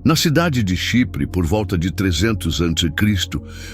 Na cidade de Chipre, por volta de 300 a.C.,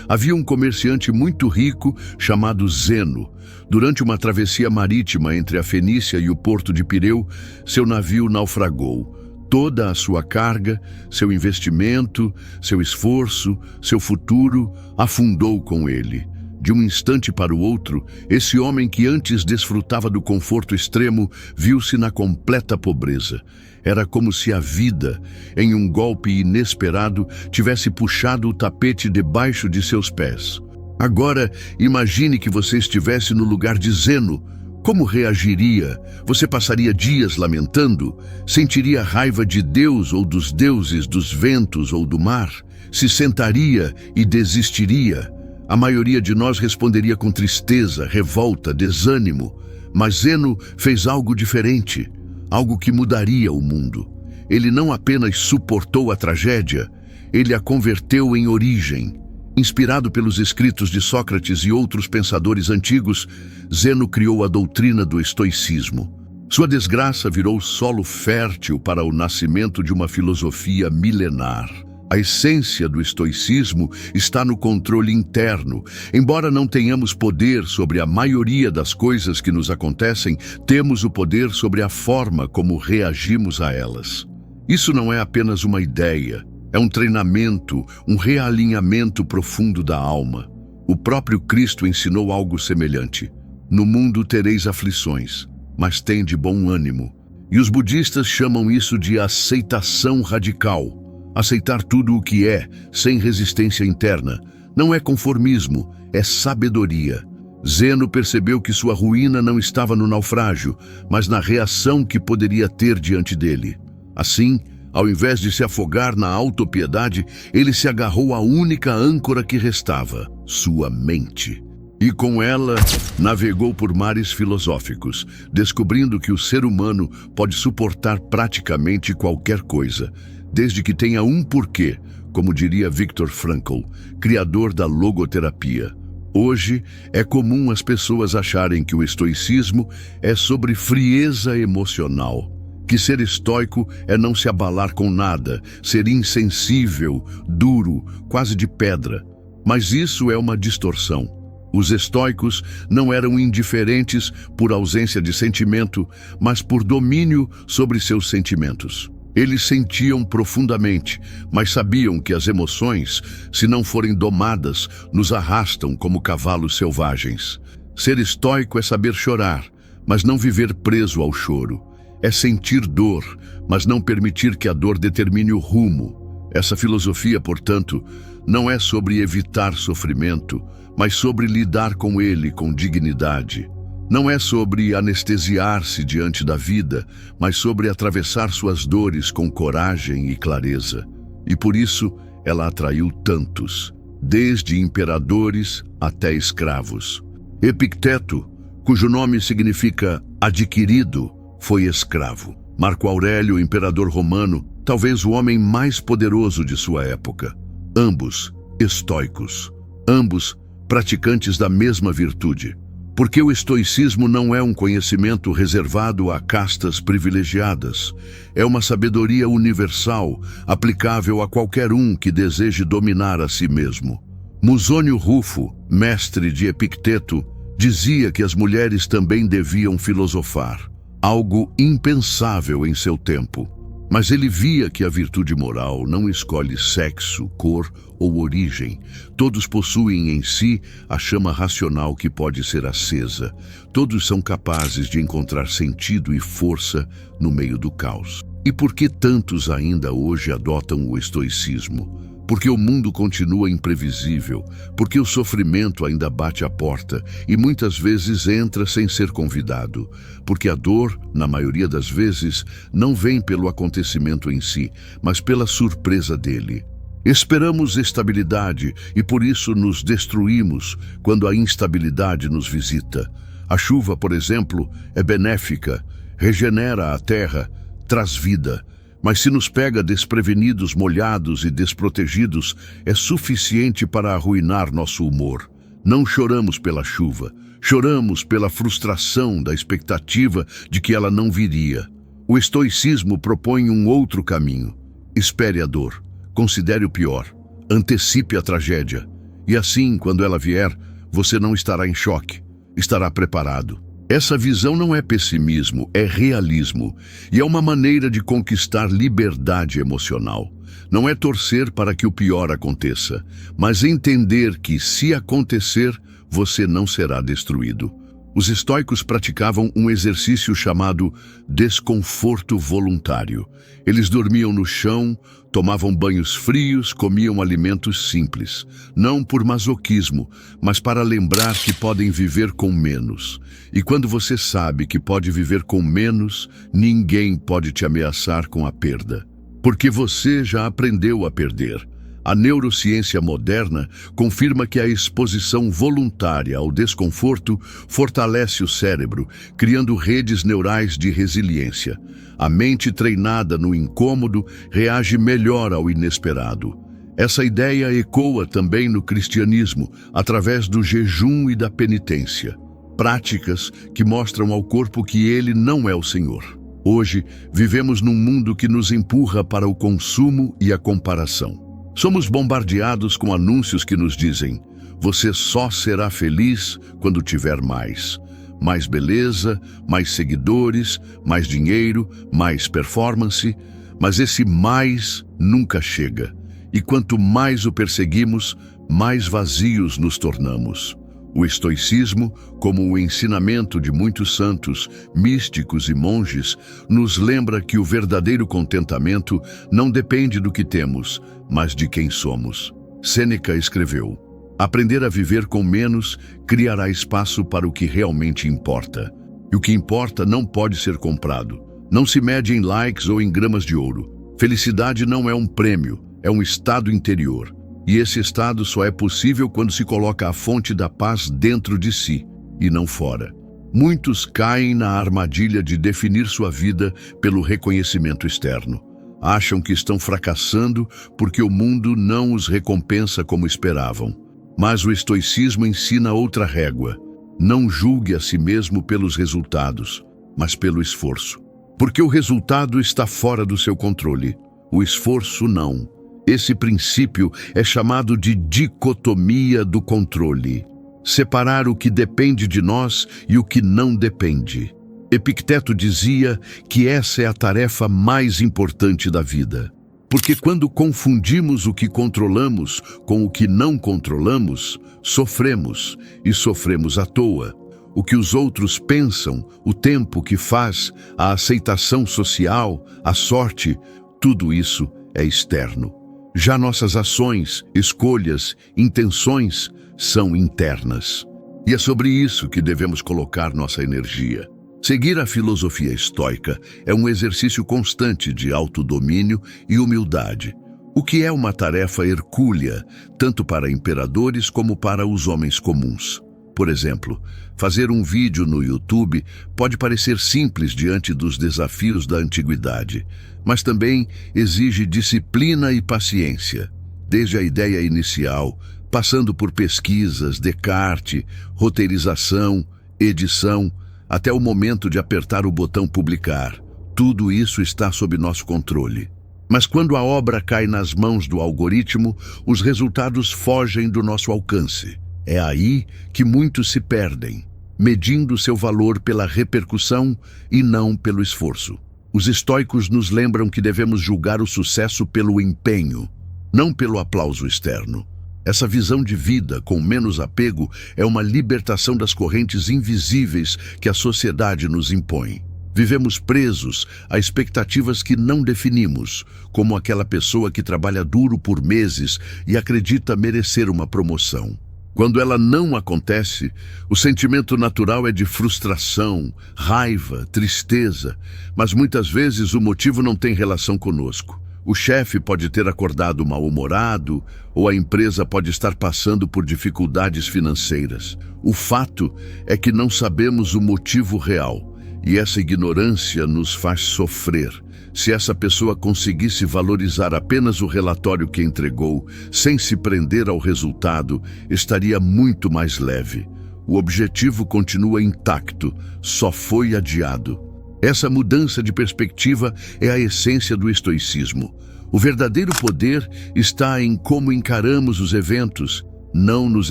havia um comerciante muito rico chamado Zeno. Durante uma travessia marítima entre a Fenícia e o porto de Pireu, seu navio naufragou. Toda a sua carga, seu investimento, seu esforço, seu futuro, afundou com ele. De um instante para o outro, esse homem que antes desfrutava do conforto extremo, viu-se na completa pobreza. Era como se a vida, em um golpe inesperado, tivesse puxado o tapete debaixo de seus pés. Agora, imagine que você estivesse no lugar de Zeno. Como reagiria? Você passaria dias lamentando? Sentiria raiva de Deus ou dos deuses, dos ventos ou do mar? Se sentaria e desistiria? A maioria de nós responderia com tristeza, revolta, desânimo. Mas Zeno fez algo diferente, algo que mudaria o mundo. Ele não apenas suportou a tragédia, ele a converteu em origem. Inspirado pelos escritos de Sócrates e outros pensadores antigos, Zeno criou a doutrina do estoicismo. Sua desgraça virou solo fértil para o nascimento de uma filosofia milenar. A essência do estoicismo está no controle interno. Embora não tenhamos poder sobre a maioria das coisas que nos acontecem, temos o poder sobre a forma como reagimos a elas. Isso não é apenas uma ideia, é um treinamento, um realinhamento profundo da alma. O próprio Cristo ensinou algo semelhante. No mundo tereis aflições, mas tende bom ânimo. E os budistas chamam isso de aceitação radical. Aceitar tudo o que é, sem resistência interna. Não é conformismo, é sabedoria. Zeno percebeu que sua ruína não estava no naufrágio, mas na reação que poderia ter diante dele. Assim, ao invés de se afogar na autopiedade, ele se agarrou à única âncora que restava, sua mente. E com ela, navegou por mares filosóficos, descobrindo que o ser humano pode suportar praticamente qualquer coisa, desde que tenha um porquê, como diria Viktor Frankl, criador da logoterapia. Hoje, é comum as pessoas acharem que o estoicismo é sobre frieza emocional, que ser estoico é não se abalar com nada, ser insensível, duro, quase de pedra. Mas isso é uma distorção. Os estoicos não eram indiferentes por ausência de sentimento, mas por domínio sobre seus sentimentos. Eles sentiam profundamente, mas sabiam que as emoções, se não forem domadas, nos arrastam como cavalos selvagens. Ser estoico é saber chorar, mas não viver preso ao choro. É sentir dor, mas não permitir que a dor determine o rumo. Essa filosofia, portanto, não é sobre evitar sofrimento, mas sobre lidar com ele com dignidade. Não é sobre anestesiar-se diante da vida, mas sobre atravessar suas dores com coragem e clareza. E por isso ela atraiu tantos, desde imperadores até escravos. Epicteto, cujo nome significa adquirido, foi escravo. Marco Aurélio, imperador romano, talvez o homem mais poderoso de sua época. Ambos estoicos, ambos praticantes da mesma virtude. Porque o estoicismo não é um conhecimento reservado a castas privilegiadas. É uma sabedoria universal, aplicável a qualquer um que deseje dominar a si mesmo. Musônio Rufo, mestre de Epicteto, dizia que as mulheres também deviam filosofar, algo impensável em seu tempo. Mas ele via que a virtude moral não escolhe sexo, cor ou origem. Todos possuem em si a chama racional que pode ser acesa. Todos são capazes de encontrar sentido e força no meio do caos. E por que tantos ainda hoje adotam o estoicismo? Porque o mundo continua imprevisível, porque o sofrimento ainda bate à porta e muitas vezes entra sem ser convidado, porque a dor, na maioria das vezes, não vem pelo acontecimento em si, mas pela surpresa dele. Esperamos estabilidade e por isso nos destruímos quando a instabilidade nos visita. A chuva, por exemplo, é benéfica, regenera a terra, traz vida. Mas se nos pega desprevenidos, molhados e desprotegidos, é suficiente para arruinar nosso humor. Não choramos pela chuva, choramos pela frustração da expectativa de que ela não viria. O estoicismo propõe um outro caminho. Espere a dor, considere o pior, antecipe a tragédia. E assim, quando ela vier, você não estará em choque, estará preparado. Essa visão não é pessimismo, é realismo, e é uma maneira de conquistar liberdade emocional. Não é torcer para que o pior aconteça, mas entender que, se acontecer, você não será destruído. Os estoicos praticavam um exercício chamado desconforto voluntário. Eles dormiam no chão, tomavam banhos frios, comiam alimentos simples. Não por masoquismo, mas para lembrar que podem viver com menos. E quando você sabe que pode viver com menos, ninguém pode te ameaçar com a perda. Porque você já aprendeu a perder. A neurociência moderna confirma que a exposição voluntária ao desconforto fortalece o cérebro, criando redes neurais de resiliência. A mente treinada no incômodo reage melhor ao inesperado. Essa ideia ecoa também no cristianismo, através do jejum e da penitência. Práticas que mostram ao corpo que ele não é o Senhor. Hoje, vivemos num mundo que nos empurra para o consumo e a comparação. Somos bombardeados com anúncios que nos dizem: você só será feliz quando tiver mais. Mais beleza, mais seguidores, mais dinheiro, mais performance. Mas esse mais nunca chega. E quanto mais o perseguimos, mais vazios nos tornamos. O estoicismo, como o ensinamento de muitos santos, místicos e monges, nos lembra que o verdadeiro contentamento não depende do que temos, mas de quem somos. Sêneca escreveu: aprender a viver com menos criará espaço para o que realmente importa. E o que importa não pode ser comprado. Não se mede em likes ou em gramas de ouro. Felicidade não é um prêmio, é um estado interior. E esse estado só é possível quando se coloca a fonte da paz dentro de si, e não fora. Muitos caem na armadilha de definir sua vida pelo reconhecimento externo. Acham que estão fracassando porque o mundo não os recompensa como esperavam. Mas o estoicismo ensina outra régua. Não julgue a si mesmo pelos resultados, mas pelo esforço. Porque o resultado está fora do seu controle, o esforço não. Esse princípio é chamado de dicotomia do controle. Separar o que depende de nós e o que não depende. Epicteto dizia que essa é a tarefa mais importante da vida. Porque quando confundimos o que controlamos com o que não controlamos, sofremos, e sofremos à toa. O que os outros pensam, o tempo que faz, a aceitação social, a sorte, tudo isso é externo. Já nossas ações, escolhas, intenções são internas. E é sobre isso que devemos colocar nossa energia. Seguir a filosofia estoica é um exercício constante de autodomínio e humildade, o que é uma tarefa hercúlea, tanto para imperadores como para os homens comuns. Por exemplo, fazer um vídeo no YouTube pode parecer simples diante dos desafios da antiguidade, mas também exige disciplina e paciência. Desde a ideia inicial, passando por pesquisas, Descartes, roteirização, edição, até o momento de apertar o botão publicar. Tudo isso está sob nosso controle. Mas quando a obra cai nas mãos do algoritmo, os resultados fogem do nosso alcance. É aí que muitos se perdem, medindo seu valor pela repercussão e não pelo esforço. Os estoicos nos lembram que devemos julgar o sucesso pelo empenho, não pelo aplauso externo. Essa visão de vida com menos apego é uma libertação das correntes invisíveis que a sociedade nos impõe. Vivemos presos a expectativas que não definimos, como aquela pessoa que trabalha duro por meses e acredita merecer uma promoção. Quando ela não acontece, o sentimento natural é de frustração, raiva, tristeza, mas muitas vezes o motivo não tem relação conosco. O chefe pode ter acordado mal-humorado, ou a empresa pode estar passando por dificuldades financeiras. O fato é que não sabemos o motivo real, e essa ignorância nos faz sofrer. Se essa pessoa conseguisse valorizar apenas o relatório que entregou, sem se prender ao resultado, estaria muito mais leve. O objetivo continua intacto, só foi adiado. Essa mudança de perspectiva é a essência do estoicismo. O verdadeiro poder está em como encaramos os eventos, não nos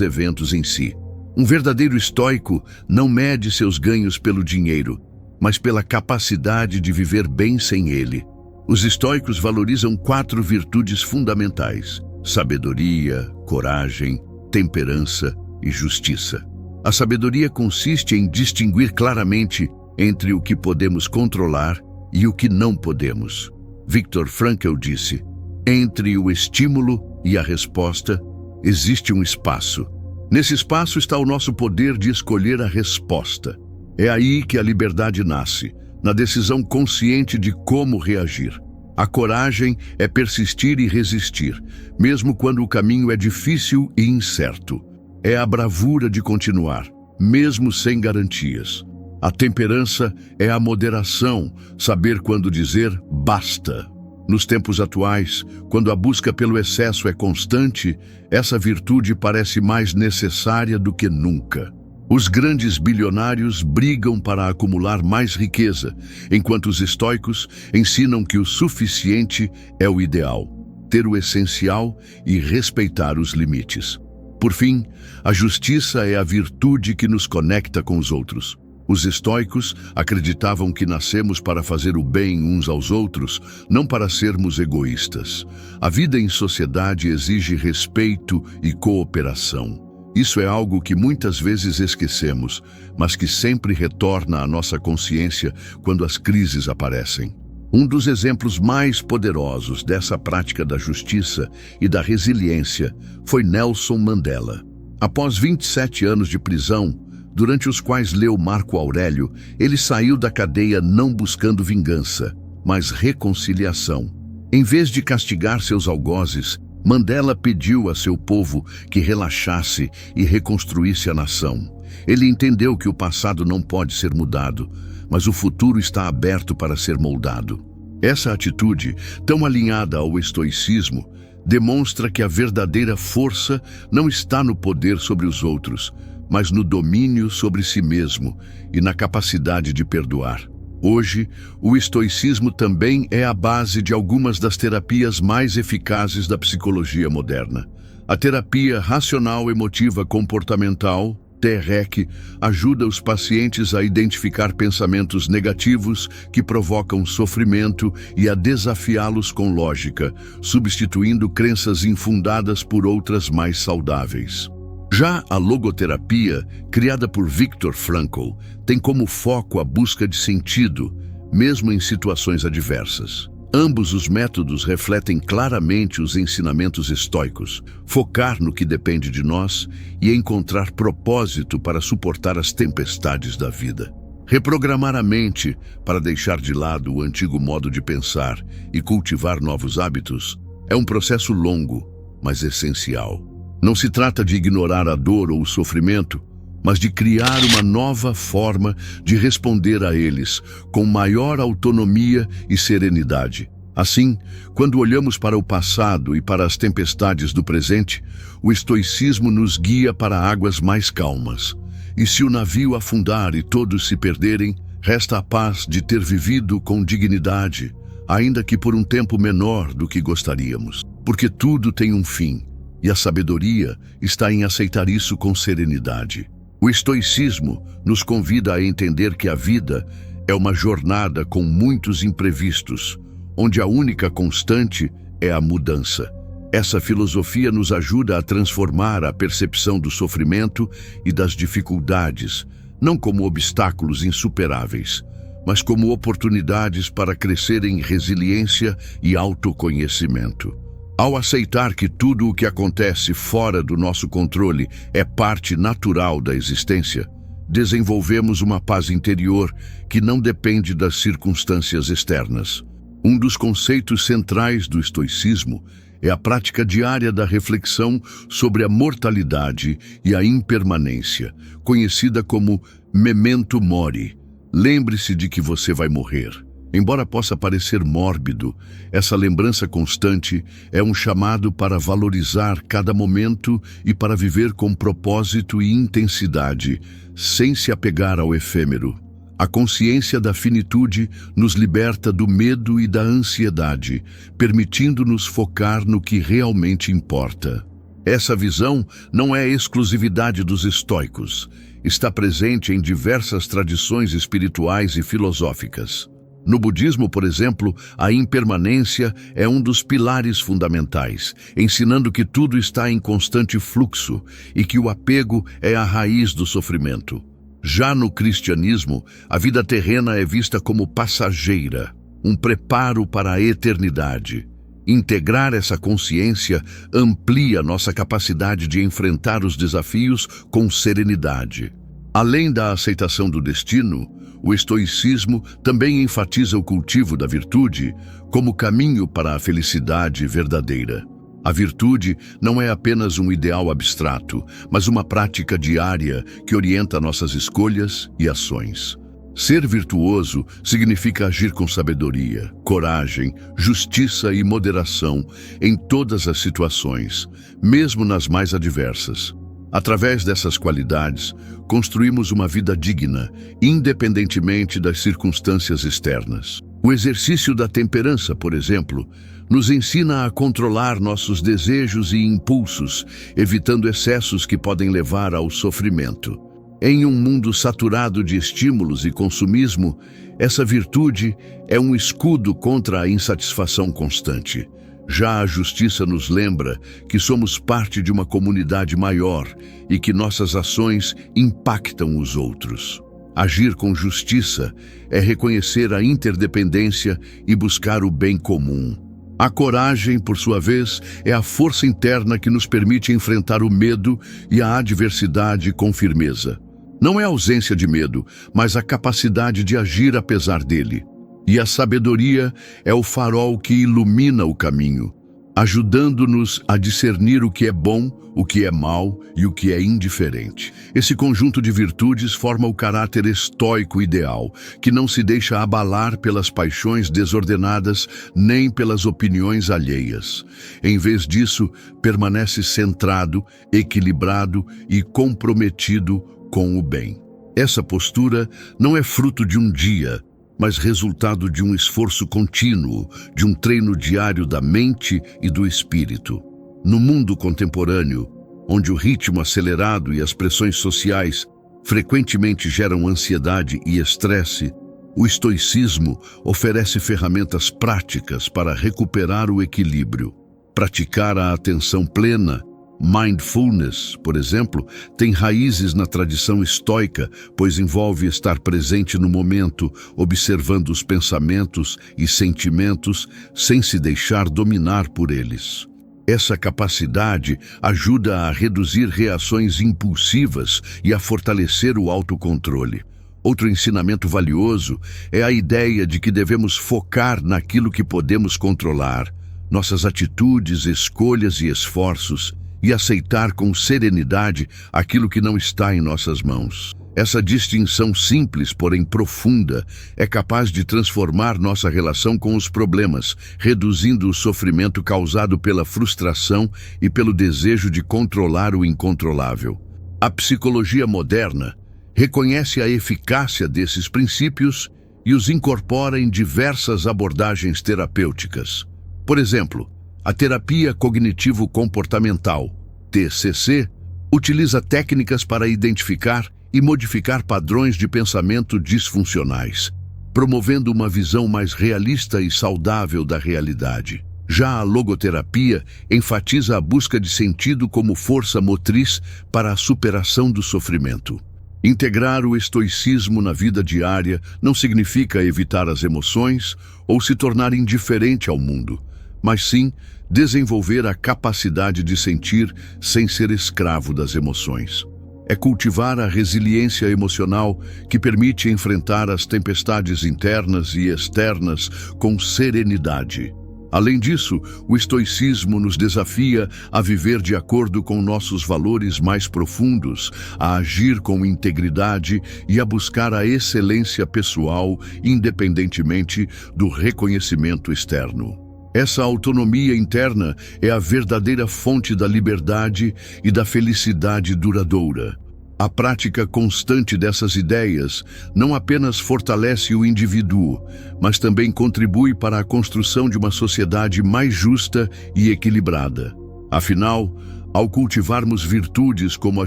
eventos em si. Um verdadeiro estoico não mede seus ganhos pelo dinheiro, mas pela capacidade de viver bem sem ele. Os estoicos valorizam 4 virtudes fundamentais: sabedoria, coragem, temperança e justiça. A sabedoria consiste em distinguir claramente entre o que podemos controlar e o que não podemos. Viktor Frankl disse: entre o estímulo e a resposta existe um espaço. Nesse espaço está o nosso poder de escolher a resposta. É aí que a liberdade nasce, na decisão consciente de como reagir. A coragem é persistir e resistir, mesmo quando o caminho é difícil e incerto. É a bravura de continuar, mesmo sem garantias. A temperança é a moderação, saber quando dizer basta. Nos tempos atuais, quando a busca pelo excesso é constante, essa virtude parece mais necessária do que nunca. Os grandes bilionários brigam para acumular mais riqueza, enquanto os estoicos ensinam que o suficiente é o ideal, ter o essencial e respeitar os limites. Por fim, a justiça é a virtude que nos conecta com os outros. Os estoicos acreditavam que nascemos para fazer o bem uns aos outros, não para sermos egoístas. A vida em sociedade exige respeito e cooperação. Isso é algo que muitas vezes esquecemos, mas que sempre retorna à nossa consciência quando as crises aparecem. Um dos exemplos mais poderosos dessa prática da justiça e da resiliência foi Nelson Mandela. Após 27 anos de prisão, durante os quais leu Marco Aurélio, ele saiu da cadeia não buscando vingança, mas reconciliação. Em vez de castigar seus algozes, Mandela pediu a seu povo que relaxasse e reconstruísse a nação. Ele entendeu que o passado não pode ser mudado, mas o futuro está aberto para ser moldado. Essa atitude, tão alinhada ao estoicismo, demonstra que a verdadeira força não está no poder sobre os outros, mas no domínio sobre si mesmo e na capacidade de perdoar. Hoje, o estoicismo também é a base de algumas das terapias mais eficazes da psicologia moderna. A terapia racional emotiva comportamental, TREC, ajuda os pacientes a identificar pensamentos negativos que provocam sofrimento e a desafiá-los com lógica, substituindo crenças infundadas por outras mais saudáveis. Já a logoterapia, criada por Viktor Frankl, tem como foco a busca de sentido, mesmo em situações adversas. Ambos os métodos refletem claramente os ensinamentos estoicos: focar no que depende de nós e encontrar propósito para suportar as tempestades da vida. Reprogramar a mente para deixar de lado o antigo modo de pensar e cultivar novos hábitos é um processo longo, mas essencial. Não se trata de ignorar a dor ou o sofrimento, mas de criar uma nova forma de responder a eles, com maior autonomia e serenidade. Assim, quando olhamos para o passado e para as tempestades do presente, o estoicismo nos guia para águas mais calmas. E se o navio afundar e todos se perderem, resta a paz de ter vivido com dignidade, ainda que por um tempo menor do que gostaríamos. Porque tudo tem um fim. E a sabedoria está em aceitar isso com serenidade. O estoicismo nos convida a entender que a vida é uma jornada com muitos imprevistos, onde a única constante é a mudança. Essa filosofia nos ajuda a transformar a percepção do sofrimento e das dificuldades, não como obstáculos insuperáveis, mas como oportunidades para crescer em resiliência e autoconhecimento. Ao aceitar que tudo o que acontece fora do nosso controle é parte natural da existência, desenvolvemos uma paz interior que não depende das circunstâncias externas. Um dos conceitos centrais do estoicismo é a prática diária da reflexão sobre a mortalidade e a impermanência, conhecida como memento mori. Lembre-se de que você vai morrer. Embora possa parecer mórbido, essa lembrança constante é um chamado para valorizar cada momento e para viver com propósito e intensidade, sem se apegar ao efêmero. A consciência da finitude nos liberta do medo e da ansiedade, permitindo-nos focar no que realmente importa. Essa visão não é exclusividade dos estoicos. Está presente em diversas tradições espirituais e filosóficas. No budismo, por exemplo, a impermanência é um dos pilares fundamentais, ensinando que tudo está em constante fluxo e que o apego é a raiz do sofrimento. Já no cristianismo, a vida terrena é vista como passageira, um preparo para a eternidade. Integrar essa consciência amplia nossa capacidade de enfrentar os desafios com serenidade. Além da aceitação do destino, o estoicismo também enfatiza o cultivo da virtude como caminho para a felicidade verdadeira. A virtude não é apenas um ideal abstrato, mas uma prática diária que orienta nossas escolhas e ações. Ser virtuoso significa agir com sabedoria, coragem, justiça e moderação em todas as situações, mesmo nas mais adversas. Através dessas qualidades, construímos uma vida digna, independentemente das circunstâncias externas. O exercício da temperança, por exemplo, nos ensina a controlar nossos desejos e impulsos, evitando excessos que podem levar ao sofrimento. Em um mundo saturado de estímulos e consumismo, essa virtude é um escudo contra a insatisfação constante. Já a justiça nos lembra que somos parte de uma comunidade maior e que nossas ações impactam os outros. Agir com justiça é reconhecer a interdependência e buscar o bem comum. A coragem, por sua vez, é a força interna que nos permite enfrentar o medo e a adversidade com firmeza. Não é a ausência de medo, mas a capacidade de agir apesar dele. E a sabedoria é o farol que ilumina o caminho, ajudando-nos a discernir o que é bom, o que é mal e o que é indiferente. Esse conjunto de virtudes forma o caráter estoico ideal, que não se deixa abalar pelas paixões desordenadas nem pelas opiniões alheias. Em vez disso, permanece centrado, equilibrado e comprometido com o bem. Essa postura não é fruto de um dia, mas resultado de um esforço contínuo, de um treino diário da mente e do espírito. No mundo contemporâneo, onde o ritmo acelerado e as pressões sociais frequentemente geram ansiedade e estresse, o estoicismo oferece ferramentas práticas para recuperar o equilíbrio. Praticar a atenção plena, mindfulness, por exemplo, tem raízes na tradição estoica, pois envolve estar presente no momento, observando os pensamentos e sentimentos sem se deixar dominar por eles. Essa capacidade ajuda a reduzir reações impulsivas e a fortalecer o autocontrole. Outro ensinamento valioso é a ideia de que devemos focar naquilo que podemos controlar, nossas atitudes, escolhas e esforços, e aceitar com serenidade aquilo que não está em nossas mãos. Essa distinção simples, porém profunda, é capaz de transformar nossa relação com os problemas, reduzindo o sofrimento causado pela frustração e pelo desejo de controlar o incontrolável. A psicologia moderna reconhece a eficácia desses princípios e os incorpora em diversas abordagens terapêuticas. Por exemplo, a terapia cognitivo-comportamental, TCC, utiliza técnicas para identificar e modificar padrões de pensamento disfuncionais, promovendo uma visão mais realista e saudável da realidade. Já a logoterapia enfatiza a busca de sentido como força motriz para a superação do sofrimento. Integrar o estoicismo na vida diária não significa evitar as emoções ou se tornar indiferente ao mundo, mas sim desenvolver a capacidade de sentir sem ser escravo das emoções. É cultivar a resiliência emocional que permite enfrentar as tempestades internas e externas com serenidade. Além disso, o estoicismo nos desafia a viver de acordo com nossos valores mais profundos, a agir com integridade e a buscar a excelência pessoal, independentemente do reconhecimento externo. Essa autonomia interna é a verdadeira fonte da liberdade e da felicidade duradoura. A prática constante dessas ideias não apenas fortalece o indivíduo, mas também contribui para a construção de uma sociedade mais justa e equilibrada. Afinal, ao cultivarmos virtudes como a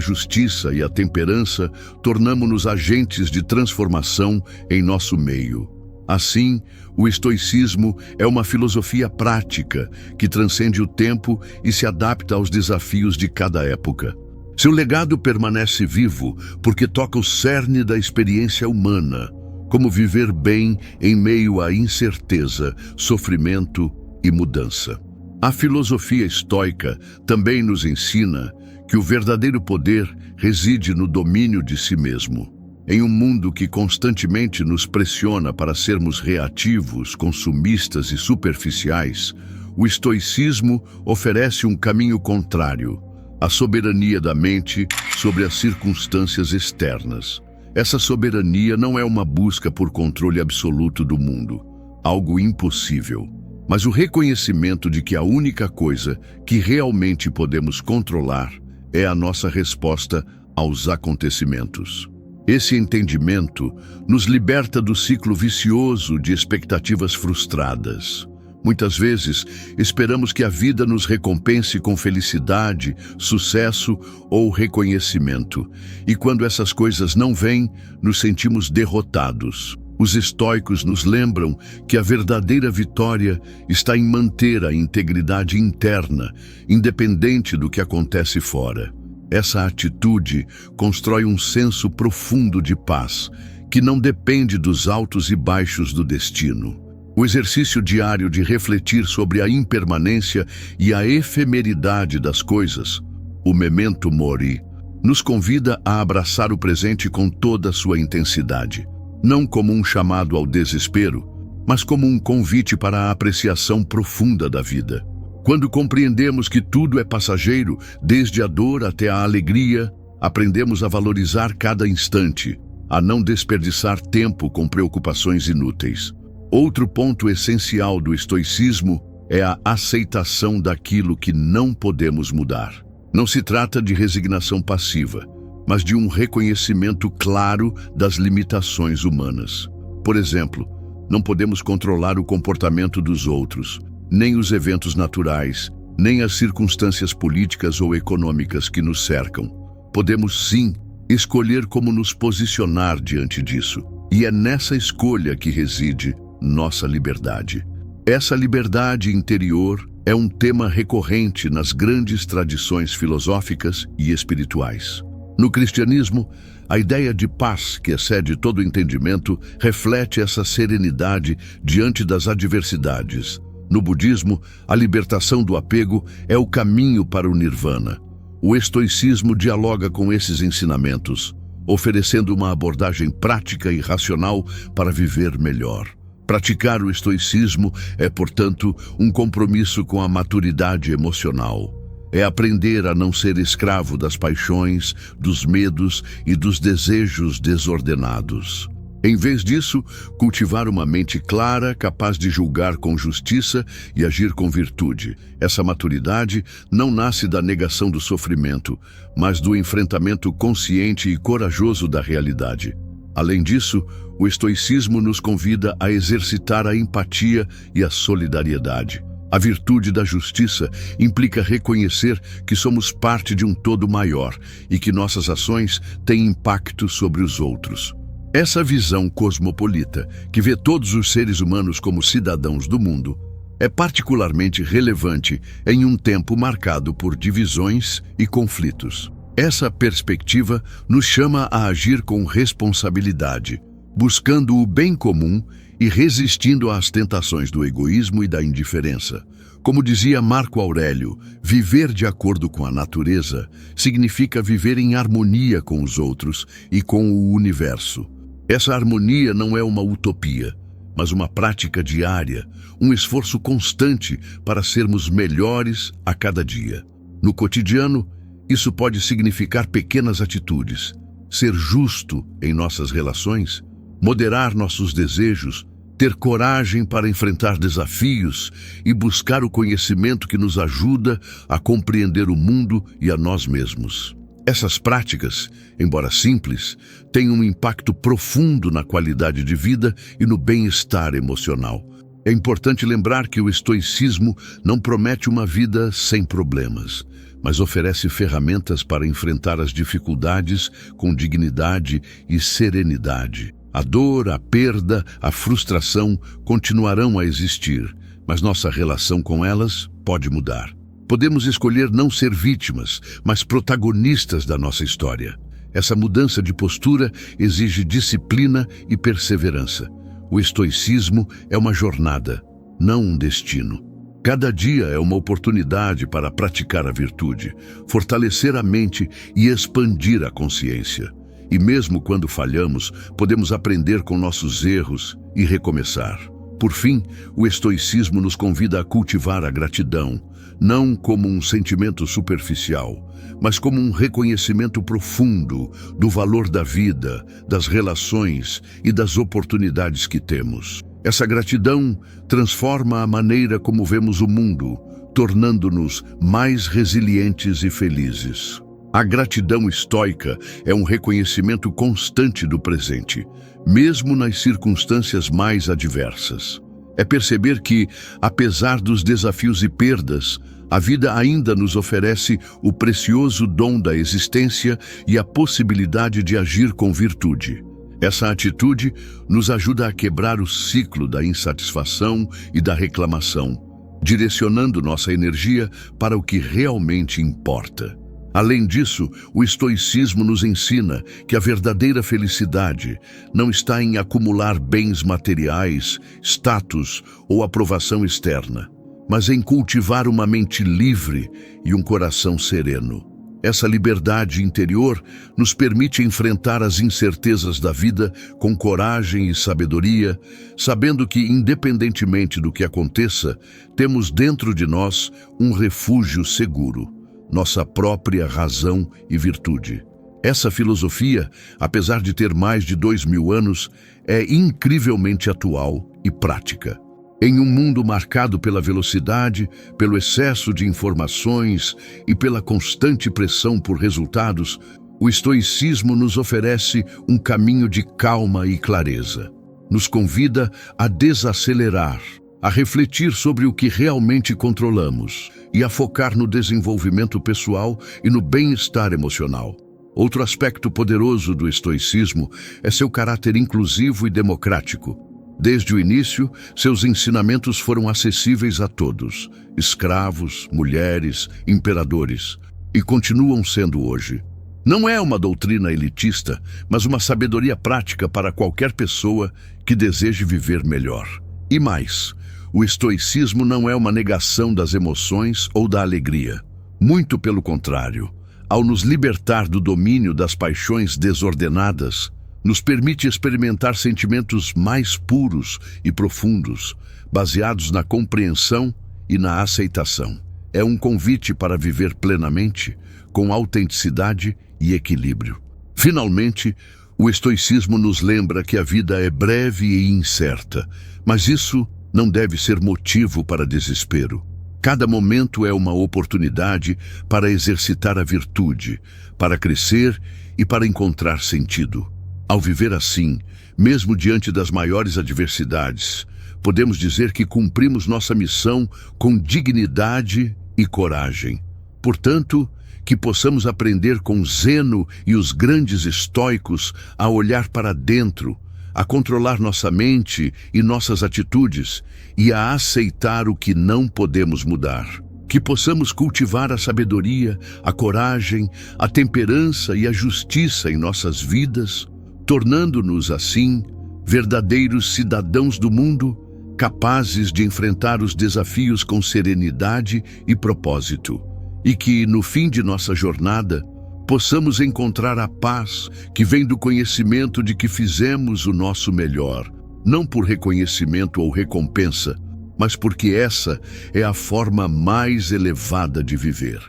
justiça e a temperança, tornamo-nos agentes de transformação em nosso meio. Assim, o estoicismo é uma filosofia prática que transcende o tempo e se adapta aos desafios de cada época. Seu legado permanece vivo porque toca o cerne da experiência humana, como viver bem em meio à incerteza, sofrimento e mudança. A filosofia estoica também nos ensina que o verdadeiro poder reside no domínio de si mesmo. Em um mundo que constantemente nos pressiona para sermos reativos, consumistas e superficiais, o estoicismo oferece um caminho contrário, a soberania da mente sobre as circunstâncias externas. Essa soberania não é uma busca por controle absoluto do mundo, algo impossível, mas o reconhecimento de que a única coisa que realmente podemos controlar é a nossa resposta aos acontecimentos. Esse entendimento nos liberta do ciclo vicioso de expectativas frustradas. Muitas vezes, esperamos que a vida nos recompense com felicidade, sucesso ou reconhecimento. E quando essas coisas não vêm, nos sentimos derrotados. Os estoicos nos lembram que a verdadeira vitória está em manter a integridade interna, independente do que acontece fora. Essa atitude constrói um senso profundo de paz, que não depende dos altos e baixos do destino. O exercício diário de refletir sobre a impermanência e a efemeridade das coisas, o memento mori, nos convida a abraçar o presente com toda a sua intensidade, não como um chamado ao desespero, mas como um convite para a apreciação profunda da vida. Quando compreendemos que tudo é passageiro, desde a dor até a alegria, aprendemos a valorizar cada instante, a não desperdiçar tempo com preocupações inúteis. Outro ponto essencial do estoicismo é a aceitação daquilo que não podemos mudar. Não se trata de resignação passiva, mas de um reconhecimento claro das limitações humanas. Por exemplo, não podemos controlar o comportamento dos outros, nem os eventos naturais, nem as circunstâncias políticas ou econômicas que nos cercam. Podemos, sim, escolher como nos posicionar diante disso. E é nessa escolha que reside nossa liberdade. Essa liberdade interior é um tema recorrente nas grandes tradições filosóficas e espirituais. No cristianismo, a ideia de paz que excede todo entendimento reflete essa serenidade diante das adversidades. No budismo, a libertação do apego é o caminho para o nirvana. O estoicismo dialoga com esses ensinamentos, oferecendo uma abordagem prática e racional para viver melhor. Praticar o estoicismo é, portanto, um compromisso com a maturidade emocional. É aprender a não ser escravo das paixões, dos medos e dos desejos desordenados. Em vez disso, cultivar uma mente clara, capaz de julgar com justiça e agir com virtude. Essa maturidade não nasce da negação do sofrimento, mas do enfrentamento consciente e corajoso da realidade. Além disso, o estoicismo nos convida a exercitar a empatia e a solidariedade. A virtude da justiça implica reconhecer que somos parte de um todo maior e que nossas ações têm impacto sobre os outros. Essa visão cosmopolita, que vê todos os seres humanos como cidadãos do mundo, é particularmente relevante em um tempo marcado por divisões e conflitos. Essa perspectiva nos chama a agir com responsabilidade, buscando o bem comum e resistindo às tentações do egoísmo e da indiferença. Como dizia Marco Aurélio, viver de acordo com a natureza significa viver em harmonia com os outros e com o universo. Essa harmonia não é uma utopia, mas uma prática diária, um esforço constante para sermos melhores a cada dia. No cotidiano, isso pode significar pequenas atitudes, ser justo em nossas relações, moderar nossos desejos, ter coragem para enfrentar desafios e buscar o conhecimento que nos ajuda a compreender o mundo e a nós mesmos. Essas práticas, embora simples, têm um impacto profundo na qualidade de vida e no bem-estar emocional. É importante lembrar que o estoicismo não promete uma vida sem problemas, mas oferece ferramentas para enfrentar as dificuldades com dignidade e serenidade. A dor, a perda, a frustração continuarão a existir, mas nossa relação com elas pode mudar. Podemos escolher não ser vítimas, mas protagonistas da nossa história. Essa mudança de postura exige disciplina e perseverança. O estoicismo é uma jornada, não um destino. Cada dia é uma oportunidade para praticar a virtude, fortalecer a mente e expandir a consciência. E mesmo quando falhamos, podemos aprender com nossos erros e recomeçar. Por fim, o estoicismo nos convida a cultivar a gratidão, não como um sentimento superficial, mas como um reconhecimento profundo do valor da vida, das relações e das oportunidades que temos. Essa gratidão transforma a maneira como vemos o mundo, tornando-nos mais resilientes e felizes. A gratidão estoica é um reconhecimento constante do presente, mesmo nas circunstâncias mais adversas. É perceber que, apesar dos desafios e perdas, a vida ainda nos oferece o precioso dom da existência e a possibilidade de agir com virtude. Essa atitude nos ajuda a quebrar o ciclo da insatisfação e da reclamação, direcionando nossa energia para o que realmente importa. Além disso, o estoicismo nos ensina que a verdadeira felicidade não está em acumular bens materiais, status ou aprovação externa, mas em cultivar uma mente livre e um coração sereno. Essa liberdade interior nos permite enfrentar as incertezas da vida com coragem e sabedoria, sabendo que, independentemente do que aconteça, temos dentro de nós um refúgio seguro, nossa própria razão e virtude. Essa filosofia, apesar de ter mais de 2000 anos, é incrivelmente atual e prática. Em um mundo marcado pela velocidade, pelo excesso de informações e pela constante pressão por resultados, o estoicismo nos oferece um caminho de calma e clareza. Nos convida a desacelerar, a refletir sobre o que realmente controlamos e a focar no desenvolvimento pessoal e no bem-estar emocional. Outro aspecto poderoso do estoicismo é seu caráter inclusivo e democrático. Desde o início, seus ensinamentos foram acessíveis a todos, escravos, mulheres, imperadores, e continuam sendo hoje. Não é uma doutrina elitista, mas uma sabedoria prática para qualquer pessoa que deseje viver melhor. E mais, o estoicismo não é uma negação das emoções ou da alegria. Muito pelo contrário, ao nos libertar do domínio das paixões desordenadas, nos permite experimentar sentimentos mais puros e profundos, baseados na compreensão e na aceitação. É um convite para viver plenamente, com autenticidade e equilíbrio. Finalmente, o estoicismo nos lembra que a vida é breve e incerta, mas isso não deve ser motivo para desespero. Cada momento é uma oportunidade para exercitar a virtude, para crescer e para encontrar sentido. Ao viver assim, mesmo diante das maiores adversidades, podemos dizer que cumprimos nossa missão com dignidade e coragem. Portanto, que possamos aprender com Zeno e os grandes estoicos a olhar para dentro, a controlar nossa mente e nossas atitudes e a aceitar o que não podemos mudar. Que possamos cultivar a sabedoria, a coragem, a temperança e a justiça em nossas vidas, tornando-nos, assim, verdadeiros cidadãos do mundo, capazes de enfrentar os desafios com serenidade e propósito. E que, no fim de nossa jornada, possamos encontrar a paz que vem do conhecimento de que fizemos o nosso melhor, não por reconhecimento ou recompensa, mas porque essa é a forma mais elevada de viver.